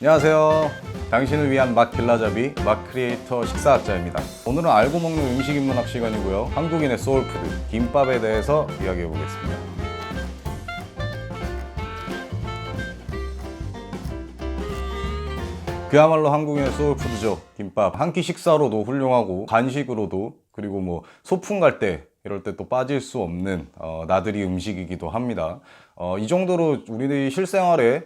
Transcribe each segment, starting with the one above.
안녕하세요. 당신을 위한 맛 길라잡이 맛 크리에이터 식사학자입니다. 오늘은 알고 먹는 음식 인문학 시간이고요. 한국인의 소울푸드 김밥에 대해서 이야기해 보겠습니다. 그야말로 한국인의 소울푸드죠. 김밥. 한 끼 식사로도 훌륭하고 간식으로도, 그리고 뭐 소풍 갈 때 이럴 때 또 빠질 수 없는 나들이 음식이기도 합니다. 이 정도로 우리들이 실생활에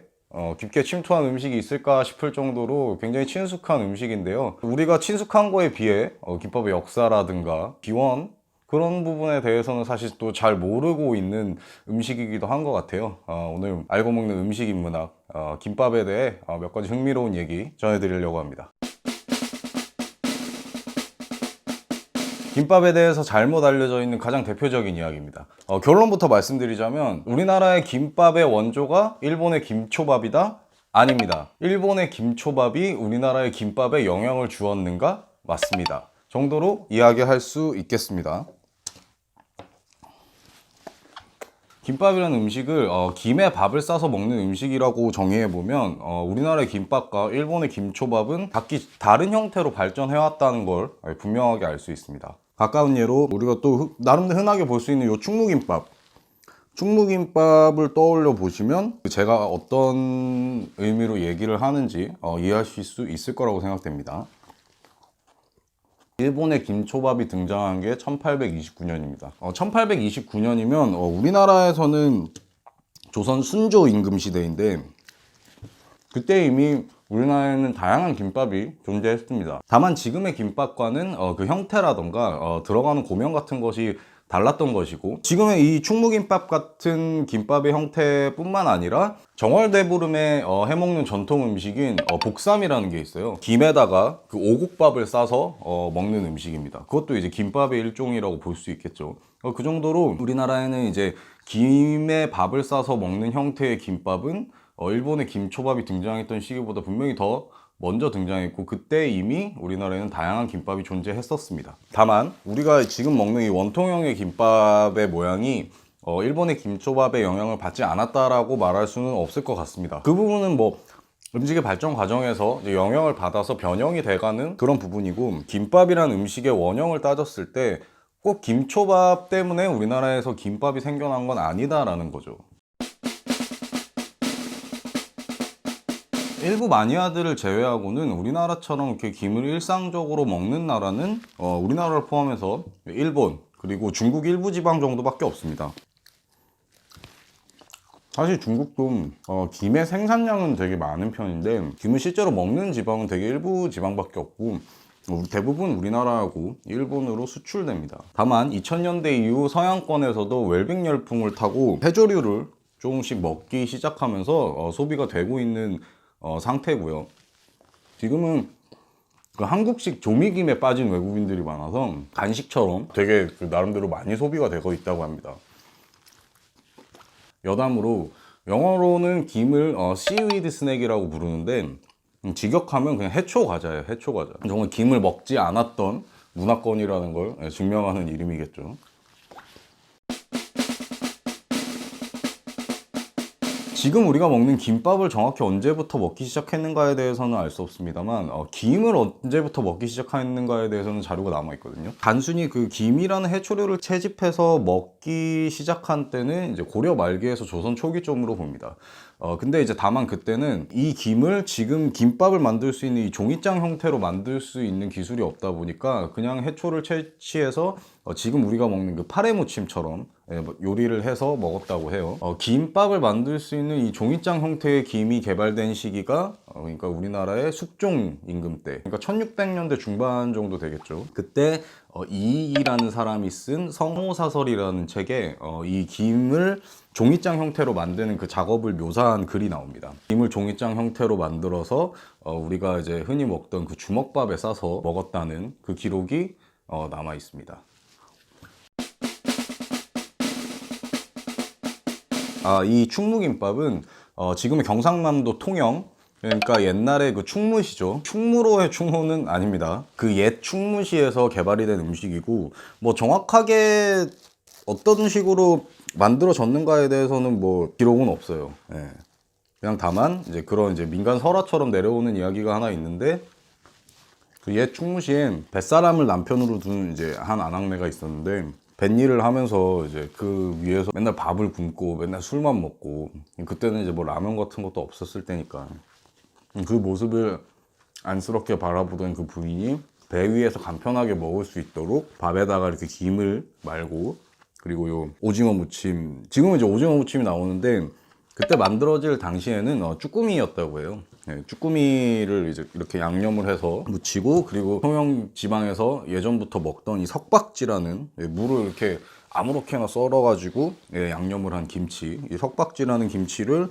깊게 침투한 음식이 있을까 싶을 정도로 굉장히 친숙한 음식인데요. 우리가 친숙한 거에 비해 김밥의 역사라든가 기원, 그런 부분에 대해서는 사실 또 잘 모르고 있는 음식이기도 한 것 같아요. 오늘 알고 먹는 음식 인문학 김밥에 대해 몇 가지 흥미로운 얘기 전해드리려고 합니다. 김밥에 대해서 잘못 알려져 있는 가장 대표적인 이야기입니다. 결론부터 말씀드리자면 우리나라의 김밥의 원조가 일본의 김초밥이다? 아닙니다. 일본의 김초밥이 우리나라의 김밥에 영향을 주었는가? 맞습니다. 정도로 이야기할 수 있겠습니다. 김밥이라는 음식을 김에 밥을 싸서 먹는 음식이라고 정의해보면 우리나라의 김밥과 일본의 김초밥은 각기 다른 형태로 발전해왔다는 걸 분명하게 알 수 있습니다. 가까운 예로 우리가 또 나름대로 흔하게 볼 수 있는 요 충무김밥, 충무김밥을 떠올려 보시면 제가 어떤 의미로 얘기를 하는지 이해하실 수 있을 거라고 생각됩니다. 일본의 김초밥이 등장한 게 1829년입니다. 1829년이면 우리나라에서는 조선 순조 임금 시대인데, 그때 이미 우리나라에는 다양한 김밥이 존재했습니다. 다만 지금의 김밥과는 그 형태라던가 들어가는 고명 같은 것이 달랐던 것이고, 지금의 이 충무김밥 같은 김밥의 형태뿐만 아니라 정월대보름에 해먹는 전통 음식인 복삼이라는 게 있어요. 김에다가 그 오곡밥을 싸서 먹는 음식입니다. 그것도 이제 김밥의 일종이라고 볼 수 있겠죠. 그 정도로 우리나라에는 이제 김에 밥을 싸서 먹는 형태의 김밥은 일본의 김초밥이 등장했던 시기보다 분명히 더 먼저 등장했고, 그때 이미 우리나라에는 다양한 김밥이 존재했었습니다. 다만 우리가 지금 먹는 이 원통형의 김밥의 모양이 일본의 김초밥의 영향을 받지 않았다라고 말할 수는 없을 것 같습니다. 그 부분은 뭐 음식의 발전 과정에서 영향을 받아서 변형이 돼가는 그런 부분이고, 김밥이라는 음식의 원형을 따졌을 때 꼭 김초밥 때문에 우리나라에서 김밥이 생겨난 건 아니다라는 거죠. 일부 마니아들을 제외하고는 우리나라처럼 이렇게 김을 일상적으로 먹는 나라는 우리나라를 포함해서 일본, 그리고 중국 일부 지방 정도밖에 없습니다. 사실 중국도 김의 생산량은 되게 많은 편인데 김을 실제로 먹는 지방은 되게 일부 지방밖에 없고, 대부분 우리나라하고 일본으로 수출됩니다. 다만 2000년대 이후 서양권에서도 웰빙 열풍을 타고 해조류를 조금씩 먹기 시작하면서 소비가 되고 있는 상태고요. 지금은 그 한국식 조미김에 빠진 외국인들이 많아서 간식처럼 되게 나름대로 많이 소비가 되고 있다고 합니다. 여담으로 영어로는 김을 seaweed snack이라고 부르는데, 직역하면 그냥 해초 과자예요. 해초 과자. 정말 김을 먹지 않았던 문화권이라는 걸 증명하는 이름이겠죠. 지금 우리가 먹는 김밥을 정확히 언제부터 먹기 시작했는가에 대해서는 알 수 없습니다만 김을 언제부터 먹기 시작했는가에 대해서는 자료가 남아있거든요. 단순히 그 김이라는 해초류를 채집해서 먹기 시작한 때는 이제 고려 말기에서 조선 초기쯤으로 봅니다. 근데 이제 다만 그때는 이 김을 지금 김밥을 만들 수 있는 이 종이장 형태로 만들 수 있는 기술이 없다 보니까 그냥 해초를 채취해서 지금 우리가 먹는 그 파래무침처럼 요리를 해서 먹었다고 해요. 김밥을 만들 수 있는 이 종이장 형태의 김이 개발된 시기가 그러니까 우리나라의 숙종 임금 때, 그러니까 1600년대 중반 정도 되겠죠. 그때 이이라는 사람이 쓴 성호사설이라는 책에 이 김을 종이장 형태로 만드는 그 작업을 묘사한 글이 나옵니다. 김을 종이장 형태로 만들어서 우리가 이제 흔히 먹던 그 주먹밥에 싸서 먹었다는 그 기록이 남아 있습니다. 이 충무김밥은 지금의 경상남도 통영, 그러니까 옛날에 그 충무시죠. 충무로의 충무는 아닙니다. 그 옛 충무시에서 개발이 된 음식이고, 뭐 정확하게 어떤 식으로 만들어졌는가에 대해서는 뭐 기록은 없어요. 예. 그냥 다만 이제 그런 이제 민간 설화처럼 내려오는 이야기가 하나 있는데 그 옛 충무시에 뱃사람을 남편으로 둔 이제 한 아낙네가 있었는데 뱃일을 하면서 이제 그 위에서 맨날 밥을 굶고 맨날 술만 먹고 그때는 이제 뭐 라면 같은 것도 없었을 때니까 그 모습을 안쓰럽게 바라보던 그 부인이 배 위에서 간편하게 먹을 수 있도록 밥에다가 이렇게 김을 말고 그리고 요 오징어 무침 지금은 이제 오징어 무침이 나오는데 그때 만들어질 당시에는 쭈꾸미였다고 해요. 네, 쭈꾸미를 이제 이렇게 양념을 해서 무치고 그리고 통영 지방에서 예전부터 먹던 이 석박지라는 물을 이렇게 아무렇게나 썰어가지고 양념을 한 김치 이 석박지라는 김치를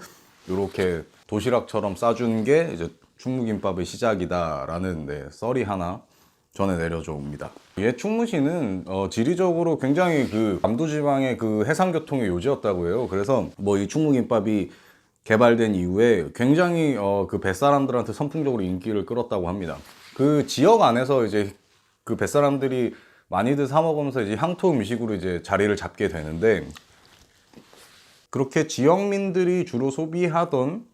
이렇게 도시락처럼 싸주는 게 이제 충무김밥의 시작이다라는 썰이 하나 전해 내려져 옵니다. 옛 충무시는 지리적으로 굉장히 그 남도지방의 그 해상교통의 요지였다고 해요. 그래서 뭐 이 충무김밥이 개발된 이후에 굉장히 그 뱃사람들한테 선풍적으로 인기를 끌었다고 합니다. 그 지역 안에서 이제 그 뱃사람들이 많이들 사 먹으면서 이제 향토 음식으로 이제 자리를 잡게 되는데 그렇게 지역민들이 주로 소비하던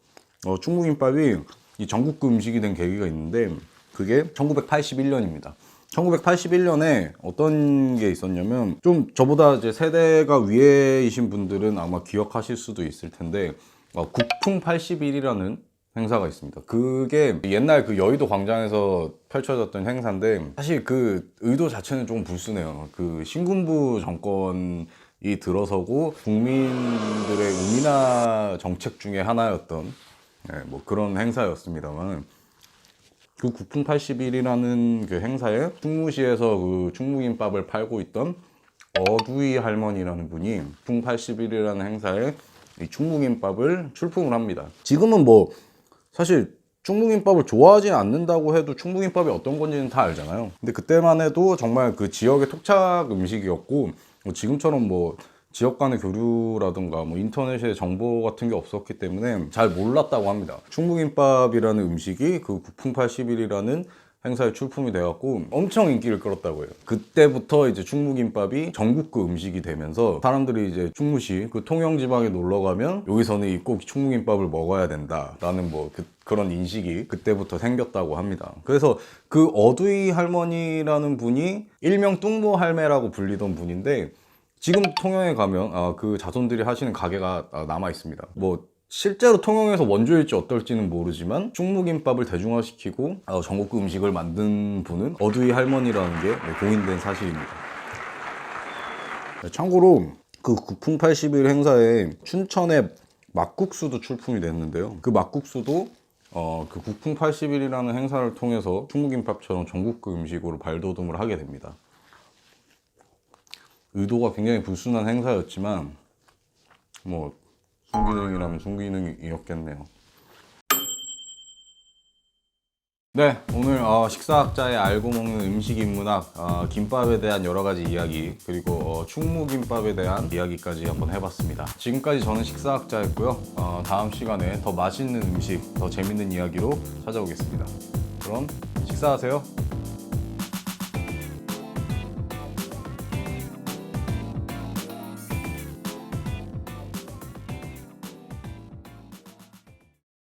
충무김밥이 이 전국구 음식이 된 계기가 있는데 그게 1981년입니다. 1981년에 어떤 게 있었냐면 좀 저보다 이제 세대가 위에이신 분들은 아마 기억하실 수도 있을 텐데 국풍 81이라는 행사가 있습니다. 그게 옛날 그 여의도 광장에서 펼쳐졌던 행사인데 사실 그 의도 자체는 조금 불순해요. 그 신군부 정권이 들어서고 국민들의 우민화 정책 중에 하나였던 뭐 그런 행사였습니다만 그 국풍 81이라는 그 행사에 충무시에서 그 충무김밥을 팔고 있던 어두이 할머니라는 분이 국풍 81이라는 행사에 이 충무김밥을 출품을 합니다. 지금은 뭐 사실 충무김밥을 좋아하지 않는다고 해도 충무김밥이 어떤 건지는 다 알잖아요. 근데 그때만 해도 정말 그 지역의 토착 음식이었고 지금처럼 뭐 지역 간의 교류라든가 뭐 인터넷에 정보 같은 게 없었기 때문에 잘 몰랐다고 합니다. 충무김밥이라는 음식이 그 국풍 81이라는 행사에 출품이 돼갖고 엄청 인기를 끌었다고 해요. 그때부터 이제 충무김밥이 전국구 음식이 되면서 사람들이 이제 충무시 그 통영 지방에 놀러 가면 여기서는 꼭 충무김밥을 먹어야 된다라는 뭐 그런 인식이 그때부터 생겼다고 합니다. 그래서 그 어두이 할머니라는 분이 일명 뚱보 할매라고 불리던 분인데 지금 통영에 가면 그 자손들이 하시는 가게가 남아 있습니다. 뭐 실제로 통영에서 원조일지 어떨지는 모르지만 충무김밥을 대중화시키고 전국구 음식을 만든 분은 어두이 할머니라는 게 공인된 사실입니다. 참고로 그 국풍 81 행사에 춘천의 막국수도 출품이 됐는데요. 그 막국수도 그 국풍 81이라는 행사를 통해서 충무김밥처럼 전국구 음식으로 발돋움을 하게 됩니다. 의도가 굉장히 불순한 행사였지만 뭐 순기능이라면 순기능이었겠네요. 네, 오늘 식사학자의 알고 먹는 음식 인문학 김밥에 대한 여러 가지 이야기 그리고 충무김밥에 대한 이야기까지 한번 해봤습니다. 지금까지 저는 식사학자였고요. 다음 시간에 더 맛있는 음식, 더 재밌는 이야기로 찾아오겠습니다. 그럼 식사하세요.